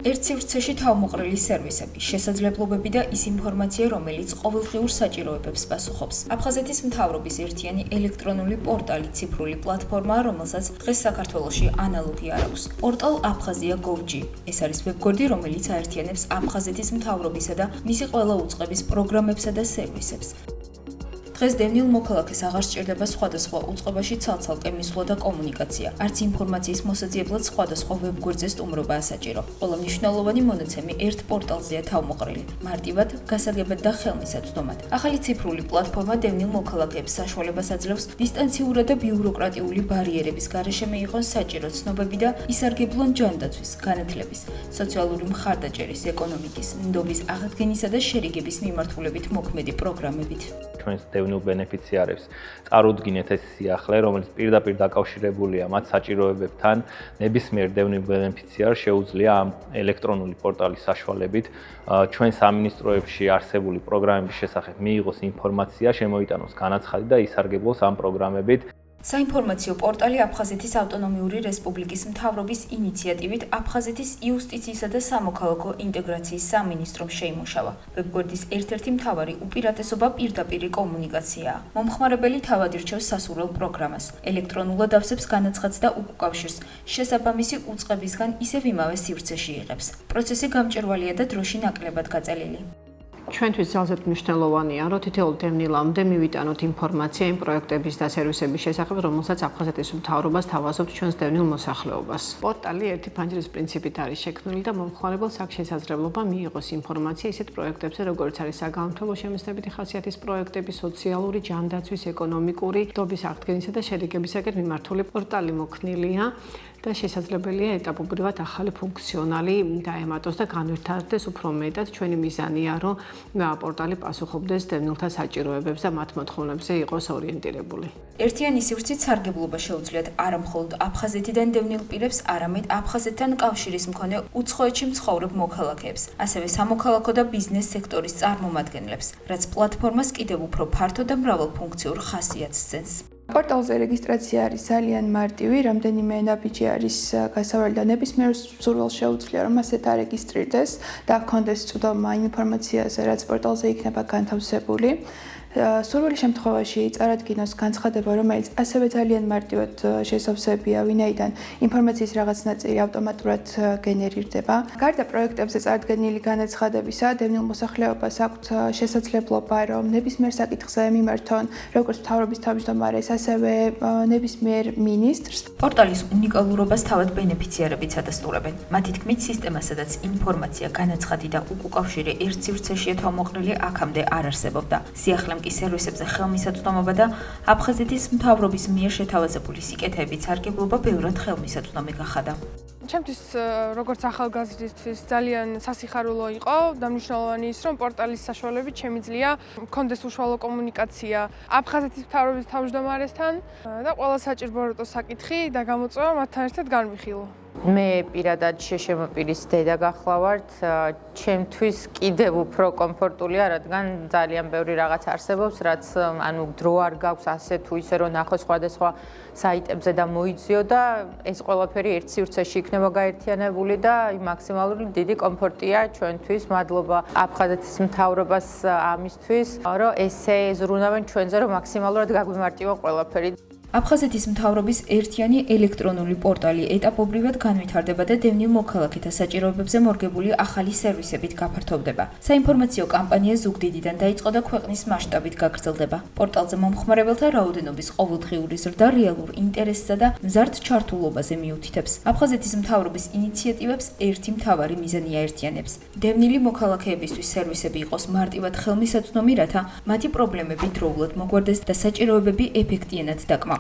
ერთ სივრცეში თავმოყრილი სერვისები, შესაძლებლობები და ის ინფორმაცია, რომელიც ყოველდღიურ საჭიროებებს პასუხობს. აფხაზეთის მთავრობის ერთიანი ელექტრონული პორტალი ციფრული პლატფორმაა, რომელსაც დღეს საქართველოში ანალოგი არ აქვს. პორტალ Abkhazia.gov.g. ეს არის ვებგვერდი, რომელიც აერთიანებს აფხაზეთის მთავრობისა და მისი ყველა უწყების პროგრამებსა და სერვისებს. დღეს დევნილ მოქალაქეს აღარ სჭირდება სხვადასხვა უწყებაში ცალ-ცალკე მისვლა და კომუნიკაცია. არც ინფორმაციის მოსაძიებლად სხვადასხვა ვებგვერდზე სტუმრობაა საჭირო. ყველა მნიშვნელოვანი მონაცემი ერთ პორტალზეა თავმოყრილი. მარტივად, გასაგებად და ხელმისაწვდომად. ახალი ციფრული პლატფორმა დევნილ მოქალაქეებს საშუალებას აძლევს დისტანციურად და ბიუროკრატიული ბარიერების გარეშე მიიღონ საჭირო ცნობები და ისარგებლონ ჯანდაცვის, განათლების, სოციალური მხარდაჭერის, ეკონომიკის, ნდობის აღდგენისა და შერიგების მიმართულებით მოქმედი პროგრამებით. ჩვენს დევნილ ბენეფიციარებს წარუდგინეთ ეს სიახლე, რომელიც პირდაპირ დაკავშირებულია მათ საჭიროებებთან. ნებისმიერ დევნილ ბენეფიციარს შეუძლია ამ ელექტრონული პორტალის საშუალებით ჩვენ სამინისტროებში არსებული პროგრამების შესახებ მიიღოს ინფორმაცია, შემოიტანოს განაცხადი და ისარგებლოს ამ პროგრამებით. საინფორმაციო პორტალი აფხაზეთის ავტონომიური რესპუბლიკის მთავრობის ინიციატივით აფხაზეთის იუსტიციისა და სამოქალაქო ინტეგრაციის სამინისტრომ შეიმუშავა. ვებგვერდის ერთ-ერთი მთავარი უპირატესობა პირდაპირი კომუნიკაციაა. მომხმარებელი თავად ირჩევს სასურველ პროგრამას, ელექტრონულად ავსებს განაცხადს და უკავშირს შესაბამისი უწყებისგან ისევ იმავე სივრცეში იღებს. პროცესი გამჭვირვალეა და დროში ნაკლებად გაწელილი. ჩვენთვის ძალზედ მნიშვნელოვანია, რომ თითოეულ დევნილამდე მივიტანოთ ინფორმაცია იმ პროექტების და სერვისების შესახებ, რომელსაც აფხაზეთის მთავრობას თავაზობთ ჩვენს დევნილ მოსახლეობას. პორტალი ერთი ფანჯრის პრინციპით არის შექმნილი და მომხმარებელს აქვს შესაძლებლობა მიიღოს ინფორმაცია ისეთ პროექტებზე, როგორც არის საგანმანათლებლო შემეცნებითი ხასიათის პროექტები, სოციალური, ჯანდაცვის, ეკონომიკური, ნდობის აღდგენისა და შერიგებისაკენ მიმართული პორტალი მოქნილია. და შესაძლებელია ეტაპობრივად ახალი ფუნქციონალი დაემატოს და განვითარდეს უფრო მეტად. ჩვენი მიზანია, რომ პორტალი პასუხობდეს დევნილთა საჭიროებებს და მათ მოთხოვნებზე იყოს ორიენტირებული. ერთიანი სივრცით სარგებლობა შეუძლიათ არა მხოლოდ აფხაზეთიდან დევნილ პირებს, არამედ აფხაზეთთან კავშირის მქონე უცხოეთში მცხოვრებ მოქალაქეებს, ასევე სამოქალაქო და ბიზნეს სექტორის წარმომადგენლებს, რაც პლატფორმას კიდევ უფრო ფართო და მრავალფუნქციურ ხასიათს სცემს. პორტალზე რეგისტრაცია არის ძალიან მარტივი, რამდენიმე ნაბიჯი არის გასავალ და ნებისმიერ მსურველს შეუძლია, რომ ასე დარეგისტრირდეს და ჰქონდეს წვდომა იმ ინფორმაციაზე, რაც პორტალზე იქნება განთავსებული. სურვილი შემთხვევაში წარადგინოს განცხადება, რომელიც ასევე ძალიან მარტივად შესავსებია, ვინაიდან ინფორმაციის რაღაც ნაწილი ავტომატურად გენერირდება. გარდა პროექტებზე წარდგენილი განაცხადებისა, დევნილ მოსახლეობას აქვთ შესაძლებლობა, რომ ნებისმიერ საკითხზე მიმართონ როგორც მთავრობის თავმჯდომარეს, ასევე ნებისმიერ მინისტრს. პორტალის უნიკალურობას თავად ბენეფიციარებიც ადასტურებენ. მათი თქმით, სისტემა, სადაც ინფორმაცია, განაცხადი და უკავშირი ერთ სივრცეშია თავმოყრილი, აქამდე არ არსებობდა. სიახლემ კი სერვისებზე ხელმისაწვდომობა და აფხაზეთის მთავრობის მიერ შეთავაზებული სიკეთეებით სარგებლობა ბევრად ხელმისაწვდომი გახადა. ჩემთვის როგორც ახალგაზრდისთვის ძალიან სასიხარულო იყო და მნიშვნელოვანი ის, რომ პორტალის საშუალებით შემიძლია მქონდეს უშუალო კომუნიკაცია აფხაზეთის მთავრობის თავმჯდომარესთან და ყველა საჭირო საკითხი და გამოწვევა მათთან ერთად განვიხილო. მე პირადად შეშემოპირის დედა გახლავართ, ჩემთვის კიდევ უფრო კომფორტულია, რადგან ძალიან ბევრი რაღაც არსებობს, რაც დრო არ გაქვს ასე თუ ისე რომ ნახო სხვადასხვა საიტებზე და მოიძიო და ეს ყველაფერი ერთ სივრცეში იქნება გაერთიანებული და მაქსიმალური დიდი კომფორტია ჩვენთვის. მადლობა აფხაზეთის მთავრობას ამისთვის, რომ ესე ეზრუნავენ ჩვენზე, რომ მაქსიმალურად გაგვიმარტივონ ყველაფერი. აფხაზეთის მთავრობის ერთიანი ელექტრონული პორტალი ეტაპობრივად განვითარდება და დევნილ მოქალაქეთა საჭიროებებზე მორგებული ახალი სერვისებით გაფართოვდება. საინფორმაციო კამპანია ზუგდიდიდან დაიწყო და ქვეყნის მასშტაბით გაგრძელდება. პორტალზე მომხმარებელთა რაოდენობის ყოველდღიური ზრდა რეალურ ინტერესსა და მზარდ ჩართულობაზე მიუთითებს. აფხაზეთის მთავრობის ინიციატივებს ერთი მთავარი მიზანი აერთიანებს. დევნილი მოქალაქეებისთვის სერვისები იყოს მარტივად ხელმისაწვდომი, რათა მათი პრობლემები დროულად მოგვარდეს და საჭიროებები ეფექტიანად დაკმაყოფილდეს.